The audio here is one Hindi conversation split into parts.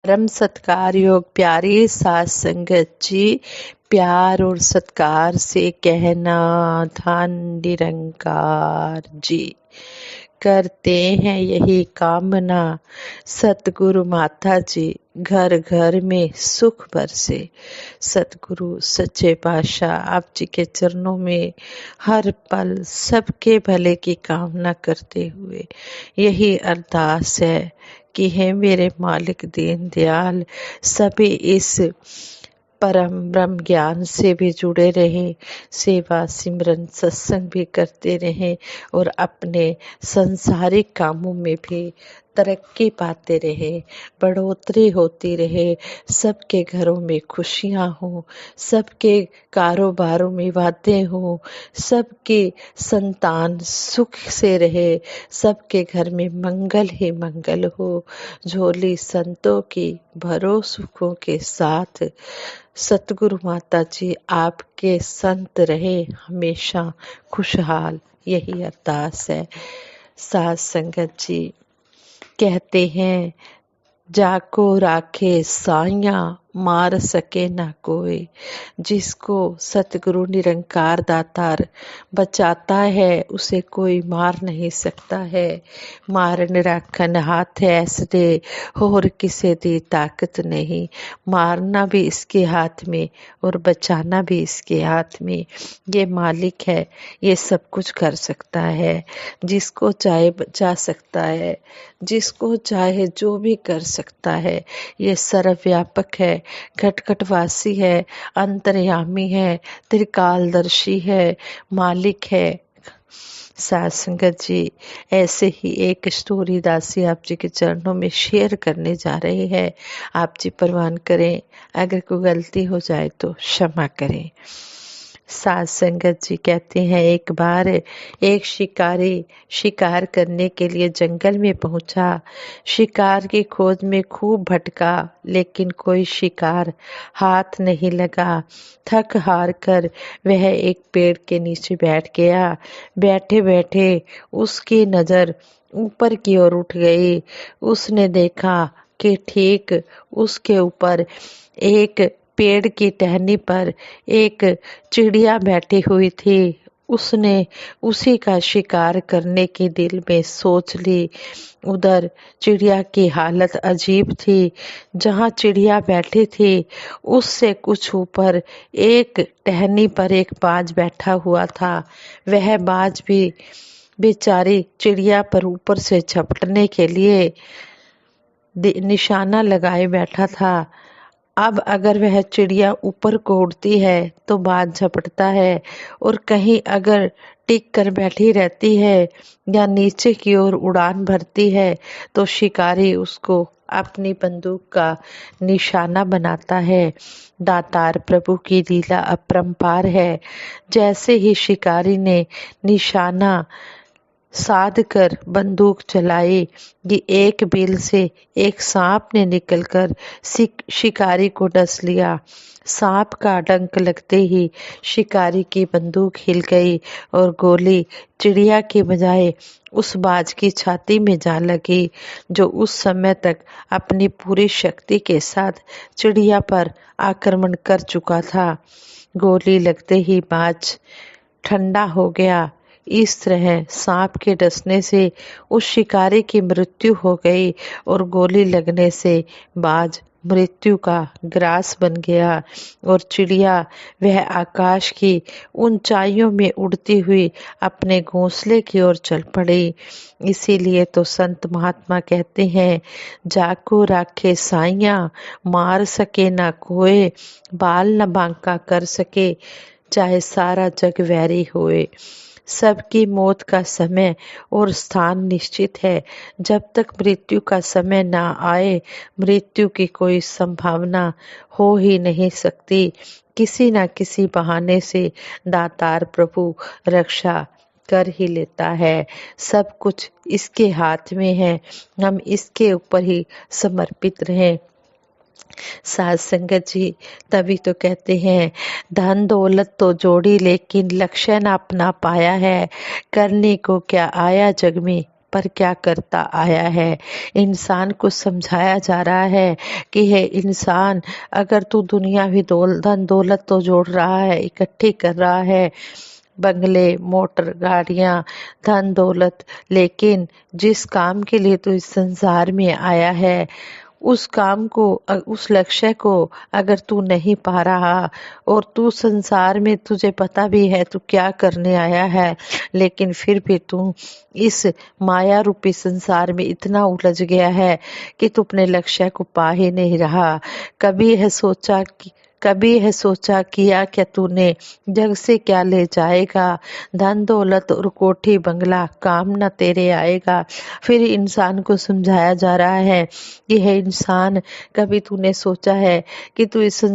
परम सत्कार योग प्यारी सात संगत जी, प्यार और सत्कार से कहना धन निरंकार जी। करते हैं यही कामना सतगुरु माता जी घर घर में सुख बरसे। सतगुरु सच्चे पातशाह आप जी के चरणों में हर पल सबके भले की कामना करते हुए यही अरदास है कि हे मेरे मालिक दीन दयाल, सभी इस परम ब्रह्म ज्ञान से भी जुड़े रहे, सेवा सिमरन सत्संग भी करते रहे और अपने संसारिक कामों में भी तरक्की पाते रहे, बढ़ोतरी होती रहे, सबके घरों में खुशियां हो, सबके कारोबारों में वाधे हो, सबके संतान सुख से रहे, सबके घर में मंगल ही मंगल हो। झोली संतों की भरो सुखों के साथ। सतगुरु माता जी आपके संत रहे हमेशा खुशहाल, यही अरदास है। साथ संगत जी कहते हैं जाको राखे साइया मार सके ना कोई। जिसको सतगुरु निरंकार दातार बचाता है उसे कोई मार नहीं सकता है। मारन राखन हाथ ऐस दे होर किसे दी ताकत नहीं। मारना भी इसके हाथ में और बचाना भी इसके हाथ में। ये मालिक है, ये सब कुछ कर सकता है, जिसको चाहे बचा सकता है, जिसको चाहे जो भी कर सकता है। ये सर्वव्यापक है, घटघटवासी है, अंतर्यामी है, त्रिकालदर्शी है, मालिक है। साथ संगत जी ऐसे ही एक स्टोरी दासी आप जी के चरणों में शेयर करने जा रहे हैं। आप जी परवान करें, अगर कोई गलती हो जाए तो क्षमा करें। साथ संगत जी कहते हैं एक बार एक शिकारी शिकार करने के लिए जंगल में पहुंचा। शिकार की खोज में खूब भटका लेकिन कोई शिकार हाथ नहीं लगा। थक हार कर वह एक पेड़ के नीचे बैठ गया। बैठे बैठे उसकी नजर ऊपर की ओर उठ गई। उसने देखा कि ठीक उसके ऊपर एक पेड़ की टहनी पर एक चिड़िया बैठी हुई थी। उसने उसी का शिकार करने की दिल में सोच ली। उधर चिड़िया की हालत अजीब थी। जहाँ चिड़िया बैठी थी उससे कुछ ऊपर एक टहनी पर एक बाज बैठा हुआ था। वह बाज भी बेचारी चिड़िया पर ऊपर से झपटने के लिए निशाना लगाए बैठा था। अब अगर वह चिड़िया ऊपर को उड़ती है तो बाज झपटता है और कहीं अगर टिक कर बैठी रहती है या नीचे की ओर उड़ान भरती है तो शिकारी उसको अपनी बंदूक का निशाना बनाता है। दातार प्रभु की लीला अपरंपार है। जैसे ही शिकारी ने निशाना साध कर बंदूक चलाई कि एक बिल से एक सांप ने निकलकर शिकारी को डस लिया। सांप का डंक लगते ही शिकारी की बंदूक हिल गई और गोली चिड़िया के बजाय उस बाज की छाती में जा लगी, जो उस समय तक अपनी पूरी शक्ति के साथ चिड़िया पर आक्रमण कर चुका था। गोली लगते ही बाज ठंडा हो गया। इस तरह सांप के डसने से उस शिकारी की मृत्यु हो गई और गोली लगने से बाज मृत्यु का ग्रास बन गया और चिड़िया वह आकाश की ऊंचाइयों में उड़ती हुई अपने घोंसले की ओर चल पड़ी। इसीलिए तो संत महात्मा कहते हैं जाको राखे साइया मार सके ना कोई। बाल न बांका कर सके चाहे सारा जग वैरी होए। सबकी मौत का समय और स्थान निश्चित है। जब तक मृत्यु का समय ना आए मृत्यु की कोई संभावना हो ही नहीं सकती। किसी न किसी बहाने से दातार प्रभु रक्षा कर ही लेता है। सब कुछ इसके हाथ में है, हम इसके ऊपर ही समर्पित रहें। साथ संगत जी तभी तो कहते हैं धन दौलत तो जोड़ी लेकिन लक्ष्य न अपना पाया है। करने को क्या आया जग में पर क्या करता आया है। इंसान को समझाया जा रहा है कि हे इंसान, अगर तू दुनियावी धन दौलत तो जोड़ रहा है, इकट्ठी कर रहा है, बंगले, मोटर, गाड़ियां, धन दौलत, लेकिन जिस काम के लिए तू इस संसार में आया है उस काम को, उस लक्ष्य को अगर तू नहीं पा रहा, और तू संसार में तुझे पता भी है तू क्या करने आया है, लेकिन फिर भी तू इस माया रूपी संसार में इतना उलझ गया है कि तू अपने लक्ष्य को पा ही नहीं रहा। कभी है सोचा किया क्या तूने, जग से क्या ले जाएगा, धन दौलत और कोठी बंगला काम न तेरे आएगा। फिर इंसान को समझाया जा रहा है कि है इंसान, कभी तूने सोचा है कि तू इस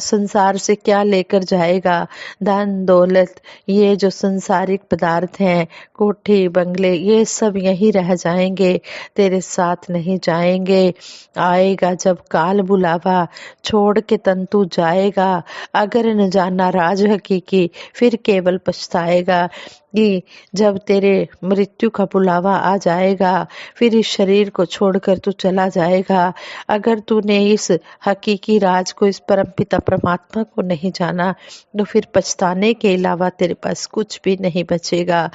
संसार से क्या लेकर जाएगा। धन दौलत, ये जो सांसारिक पदार्थ हैं, कोठी बंगले, ये सब यहीं रह जाएंगे, तेरे साथ नहीं जाएंगे। आएगा जब काल बुलावा, छोड़ के तन तू जाएगा। अगर न जाना राज हकीकी, फिर केवल पछताएगा। कि जब तेरे मृत्यु का बुलावा आ जाएगा, फिर इस शरीर को छोड़कर तू चला जाएगा। अगर तूने इस हकीकी राज को, इस परमपिता परमात्मा को नहीं जाना, तो फिर पछताने के अलावा तेरे पास कुछ भी नहीं बचेगा।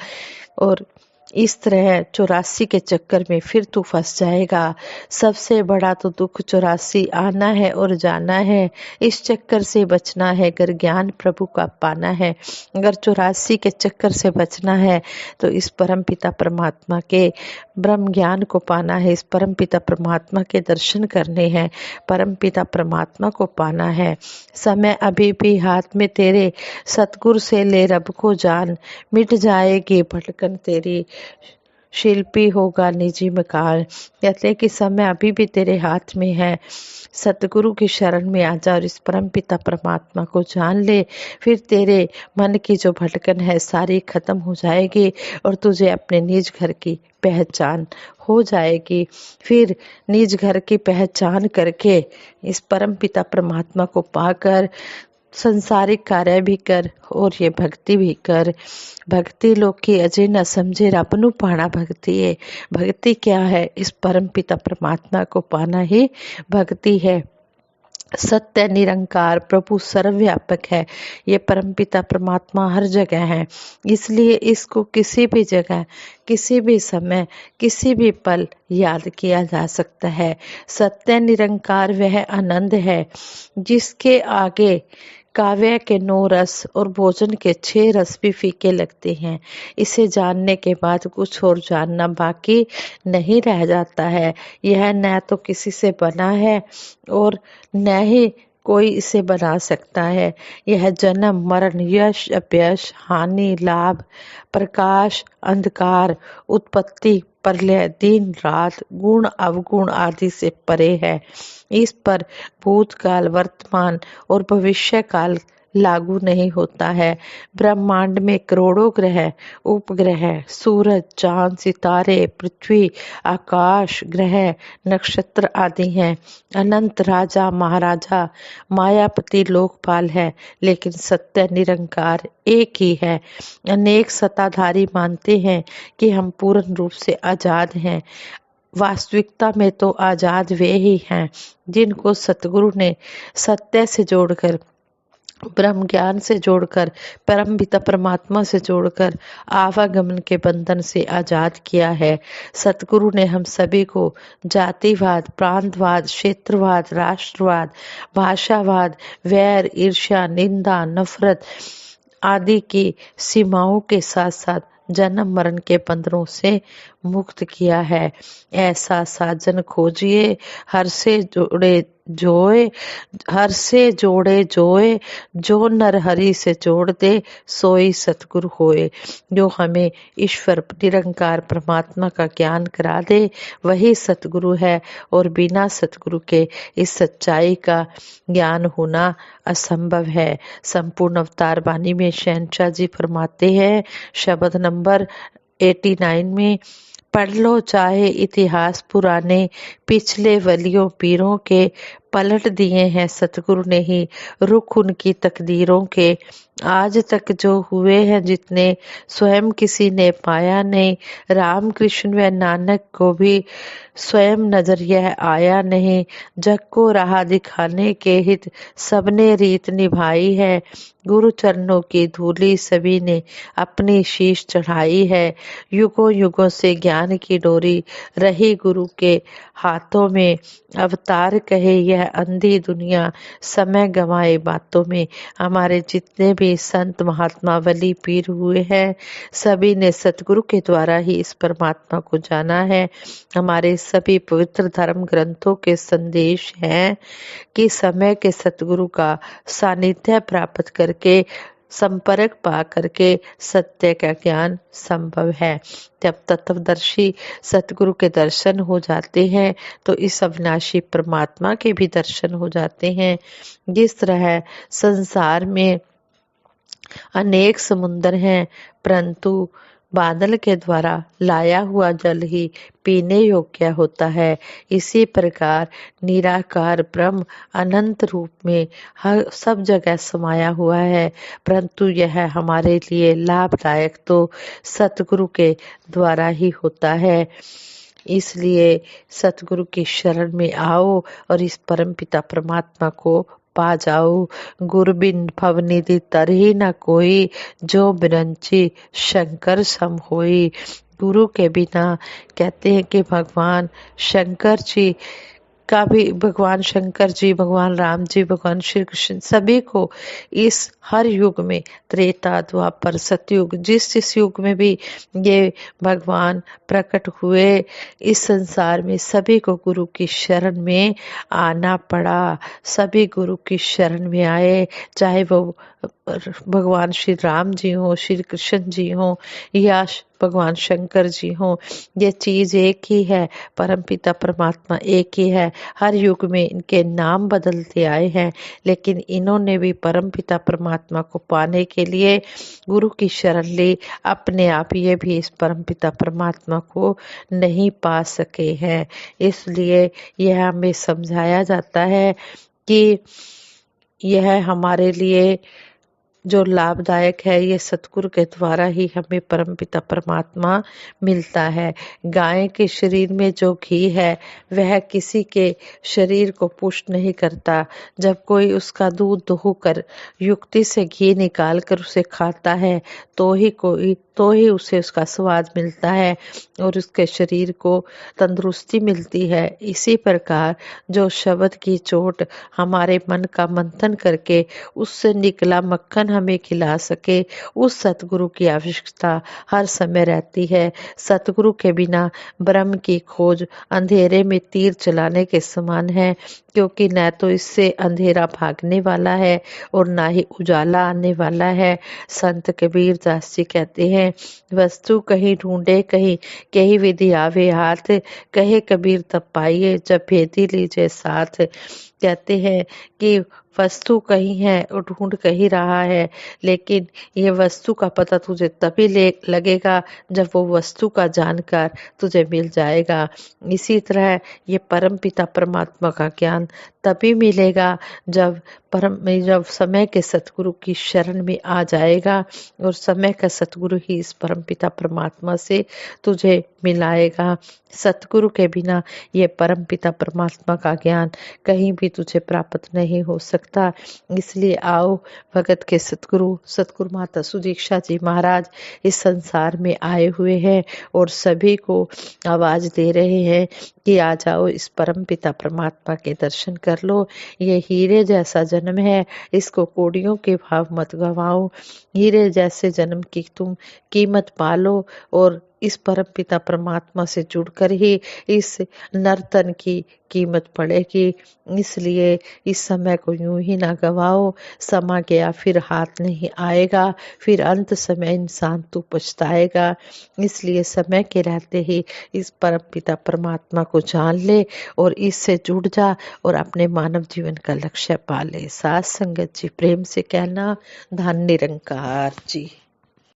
और इस तरह 84 के चक्कर में फिर तू फंस जाएगा। सबसे बड़ा तो दुख 84 आना है और जाना है। इस चक्कर से बचना है अगर ज्ञान प्रभु का पाना है, अगर 84 के चक्कर से बचना है तो इस परम पिता परमात्मा के ब्रह्म ज्ञान को पाना है, इस परम पिता परमात्मा के दर्शन करने हैं, परम पिता परमात्मा को पाना है। समय अभी भी हाथ में तेरे, सतगुरु से ले रब को जान, मिट जाएगी भटकन तेरी, शिल्पी होगा निजी मकान। कहते हैं कि समय अभी भी तेरे हाथ में है, सतगुरु की शरण में आ जा और इस परम पिता परमात्मा को जान ले। फिर तेरे मन की जो भटकन है सारी खत्म हो जाएगी और तुझे अपने निज घर की पहचान हो जाएगी। फिर निज घर की पहचान करके इस परम पिता परमात्मा को पाकर संसारिक कार्य भी कर और ये भक्ति भी कर। भक्ति लोग की अजय न समझे, रब पाना भक्ति है। भक्ति क्या है? इस परम पिता परमात्मा को पाना ही भक्ति है। सत्य निरंकार प्रभु सर्वव्यापक है, ये परमपिता परमात्मा हर जगह है, इसलिए इसको किसी भी जगह, किसी भी समय, किसी भी पल याद किया जा सकता है। सत्य निरंकार वह आनंद है जिसके आगे काव्य के 9 रस और भोजन के 6 रस भी फीके लगते हैं। इसे जानने के बाद कुछ और जानना बाकी नहीं रह जाता है। यह न तो किसी से बना है और न ही कोई इसे बना सकता है। यह जन्म मरण, यश अपयश, हानि लाभ, प्रकाश अंधकार, उत्पत्ति प्रलय, दिन रात, गुण अवगुण आदि से परे है। इस पर भूतकाल, वर्तमान और भविष्य काल लागू नहीं होता है। ब्रह्मांड में करोड़ों ग्रह, उपग्रह, सूरज, चांद, सितारे, पृथ्वी, आकाश, ग्रह, नक्षत्र आदि हैं। अनंत राजा महाराजा, मायापति लोकपाल है, लेकिन सत्य निरंकार एक ही है। अनेक सत्ताधारी मानते हैं कि हम पूर्ण रूप से आजाद हैं। वास्तविकता में तो आजाद वे ही हैं जिनको सतगुरु ने सत्य से जोड़कर, ब्रह्म ज्ञान से जोड़कर, परम पिता परमात्मा से जोड़कर आवागमन के बंधन से आजाद किया है। सतगुरु ने हम सभी को जातिवाद, प्रांतवाद, क्षेत्रवाद, राष्ट्रवाद, भाषावाद, वैर, ईर्ष्या, निंदा, नफरत आदि की सीमाओं के साथ साथ जन्म मरण के बंधनों से मुक्त किया है। ऐसा साजन खोजिए, हर से जोड़े जोए, जो नर हरि से जोड़ दे सोई सतगुरु होए। जो हमें ईश्वर निरंकार परमात्मा का ज्ञान करा दे वही सतगुरु है, और बिना सतगुरु के इस सच्चाई का ज्ञान होना असंभव है। संपूर्ण अवतार वाणी में शहंशाह जी फरमाते हैं, शब्द नंबर 89 में, पढ़ लो चाहे इतिहास पुराने, पिछले वलियों पीरों के, पलट दिए हैं सतगुरु ने ही रुख उनकी तकदीरों के। आज तक जो हुए हैं जितने, स्वयं किसी ने पाया नहीं। राम कृष्ण व नानक को भी स्वयं नजर यह आया नहीं। जग को राह दिखाने के हित सबने रीत निभाई है। गुरु चरणों की धूली सभी ने अपनी शीश चढ़ाई है। युगों युगों से ज्ञान की डोरी रही गुरु के हाथों में। अवतार कहे यह अंधी दुनिया, समय गंवाए बातों में। हमारे जितने भी संत महात्मा वली पीर हुए हैं, सभी ने सतगुरु के द्वारा ही इस परमात्मा को जाना है। हमारे सभी पवित्र धर्म ग्रंथों के संदेश हैं कि समय के सतगुरु का सानिध्य प्राप्त करके, संपर्क पा करके सत्य का ज्ञान संभव है। जब तत्वदर्शी सतगुरु के दर्शन हो जाते हैं तो इस अविनाशी परमात्मा के भी दर्शन हो जाते हैं। जिस तरह संसार में अनेक समुद्र हैं, परंतु बादल के द्वारा लाया हुआ जल ही पीने योग्य होता है, इसी प्रकार निराकार ब्रह्म अनंत रूप में हर सब जगह समाया हुआ है, परंतु यह हमारे लिए लाभदायक तो सतगुरु के द्वारा ही होता है। इसलिए सतगुरु की शरण में आओ और इस परमपिता परमात्मा को पा जाओ। गुरु बिन भवनिधि तरही न कोई, जो बिरंची शंकर सम होई। गुरु के बिना कहते हैं कि भगवान शंकर जी का भी, भगवान शंकर जी, भगवान राम जी, भगवान श्री कृष्ण सभी को इस हर युग में, त्रेता द्वापर सतयुग, जिस युग में भी ये भगवान प्रकट हुए, इस संसार में सभी को गुरु की शरण में आना पड़ा। सभी गुरु की शरण में आए, चाहे वो भगवान श्री राम जी हो, श्री कृष्ण जी हो या भगवान शंकर जी हो, ये चीज एक ही है, परमपिता परमात्मा एक ही है। हर युग में इनके नाम बदलते आए हैं, लेकिन इन्होंने भी परमपिता परमात्मा को पाने के लिए गुरु की शरण ली। अपने आप ये भी इस परमपिता परमात्मा को नहीं पा सके हैं। इसलिए यह हमें समझाया जाता है कि यह हमारे लिए जो लाभदायक है, ये सतगुरु के द्वारा ही हमें परमपिता परमात्मा मिलता है। गाय के शरीर में जो घी है वह किसी के शरीर को पुष्ट नहीं करता। जब कोई उसका दूध दुहकर युक्ति से घी निकाल कर उसे खाता है तो ही उसे उसका स्वाद मिलता है और उसके शरीर को तंदुरुस्ती मिलती है। इसी प्रकार जो शब्द की चोट हमारे मन का मंथन करके उससे निकला मक्खन हमें खिला सके, उस सतगुरु की आवश्यकता हर समय रहती है। सतगुरु के बिना ब्रह्म की खोज अंधेरे में तीर चलाने के समान है, क्योंकि न तो इससे अंधेरा भागने वाला है और ना ही उजाला आने वाला है। संत कबीर दास जी कहते हैं, वस्तु कहीं ढूंढे कहीं विधि आवे हाथ, कहे कबीर तब पाइए जब भेदी लीजिए साथ। कहते हैं कि वस्तु कहीं है और ढूंढ कहीं रहा है, लेकिन ये वस्तु का पता तुझे तभी लगेगा जब वो वस्तु का जानकार तुझे मिल जाएगा। इसी तरह ये परमपिता परमात्मा का ज्ञान तभी मिलेगा जब समय के सतगुरु की शरण में आ जाएगा, और समय का सतगुरु ही इस परमपिता परमात्मा से तुझे मिलाएगा। सतगुरु के बिना ये परमपिता परमात्मा का ज्ञान कहीं भी तुझे प्राप्त नहीं हो सकता। इसलिए आओ, भगत के सतगुरु माता सुदीक्षा जी महाराज इस संसार में आए हुए हैं और सभी को आवाज दे रहे हैं कि आ जाओ, इस परमपिता परमात्मा के दर्शन कर लो। ये हीरे जैसा जन्म है, इसको कौड़ियों के भाव मत गवाओ। हीरे जैसे जन्म की तुम कीमत पालो और इस परमपिता परमात्मा से जुड़कर ही इस नर्तन की कीमत पड़ेगी। इसलिए इस समय को यूं ही ना गवाओ, समा गया फिर हाथ नहीं आएगा, फिर अंत समय इंसान तू पछताएगा। इसलिए समय के रहते ही इस परमपिता परमात्मा को जान ले और इससे जुड़ जा और अपने मानव जीवन का लक्ष्य पा ले। साथ संगत जी, प्रेम से कहना, धन निरंकार जी।